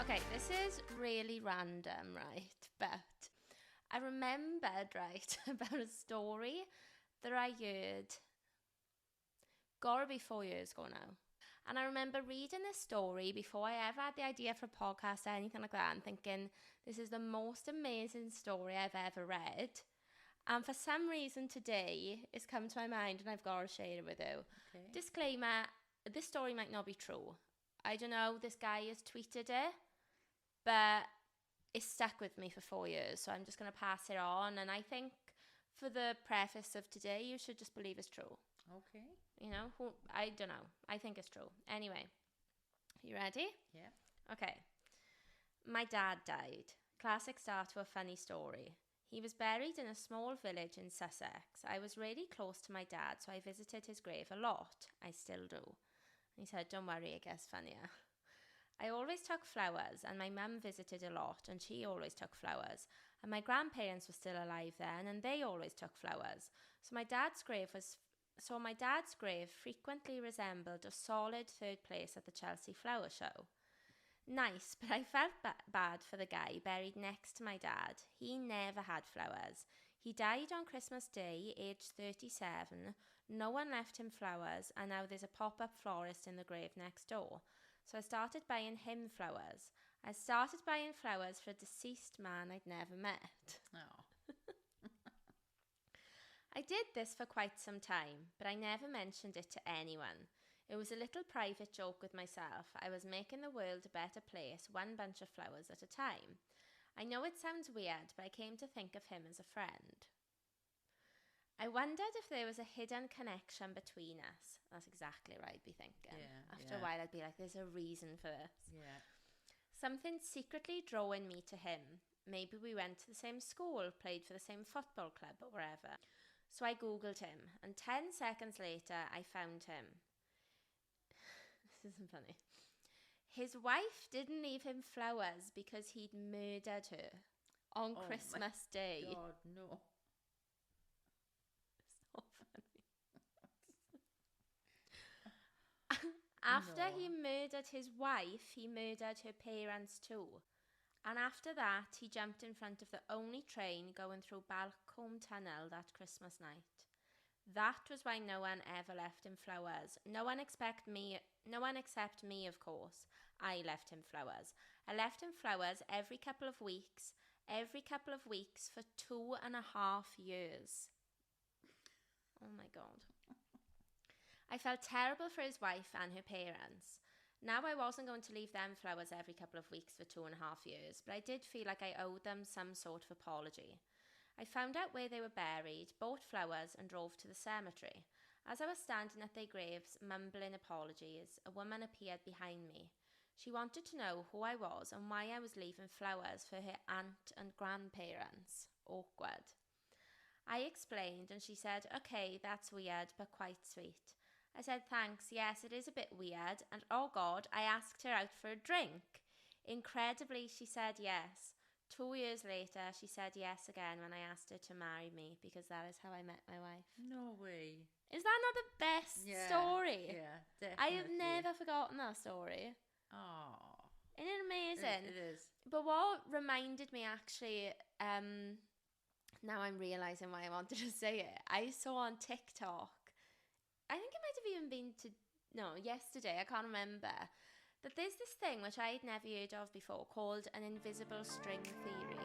Okay, this is really random, right? But I remembered, right, about a story that I heard, gotta be 4 years ago now. And I remember reading this story before I ever had the idea for a podcast or anything like that, and thinking, this is the most amazing story I've ever read. And for some reason today, it's come to my mind and I've got to share it with you. Okay. Disclaimer, this story might not be true. I don't know, this guy has tweeted it, but it's stuck with me for 4 years, so I'm just going to pass it on. And I think for the preface of today, you should just believe it's true. Okay. You know, I don't know. I think it's true. Anyway, you ready? Yeah. Okay. My dad died. Classic start to a funny story. He was buried in a small village in Sussex. I was really close to my dad, so I visited his grave a lot. I still do. And he said, don't worry, it gets funnier. I always took flowers, and my mum visited a lot, and she always took flowers. And my grandparents were still alive then, and they always took flowers. So my dad's grave frequently resembled a solid third place at the Chelsea Flower Show. Nice, but I felt bad for the guy buried next to my dad. He never had flowers. He died on Christmas Day, aged 37. No one left him flowers, and now there's a pop-up florist in the grave next door. So I started buying him flowers. I started buying flowers for a deceased man I'd never met. Oh. I did this for quite some time, but I never mentioned it to anyone. It was a little private joke with myself. I was making the world a better place, one bunch of flowers at a time. I know it sounds weird, but I came to think of him as a friend. I wondered if there was a hidden connection between us. That's exactly what I'd be thinking. After a while, I'd be like, there's a reason for this. Yeah. Something secretly drawing me to him. Maybe we went to the same school, played for the same football club or wherever. So I Googled him, and 10 seconds later, I found him. This isn't funny. His wife didn't leave him flowers because he'd murdered her on Christmas Day. God, no. It's not funny. After he murdered his wife, he murdered her parents too. And after that, he jumped in front of the only train going through Balcombe Tunnel that Christmas night. That was why no one ever left him flowers. No one except me, of course. I left him flowers. I left him flowers every couple of weeks for 2.5 years. Oh my God. I felt terrible for his wife and her parents. Now I wasn't going to leave them flowers every couple of weeks for 2.5 years, but I did feel like I owed them some sort of apology. I found out where they were buried, bought flowers and drove to the cemetery. As I was standing at their graves, mumbling apologies, a woman appeared behind me. She wanted to know who I was and why I was leaving flowers for her aunt and grandparents. Awkward. I explained and she said, okay, that's weird, but quite sweet. I said, thanks, yes, it is a bit weird, and oh God, I asked her out for a drink. Incredibly, she said yes. 2 years later, she said yes again when I asked her to marry me, because that is how I met my wife. No way. Is that not the best story? Yeah, definitely. I have never forgotten that story. Oh. Isn't it amazing? It is. But what reminded me actually, now I'm realising why I wanted to say it, I saw on TikTok, I think it might have even been yesterday, I can't remember, that there's this thing which I'd never heard of before called an invisible string theory.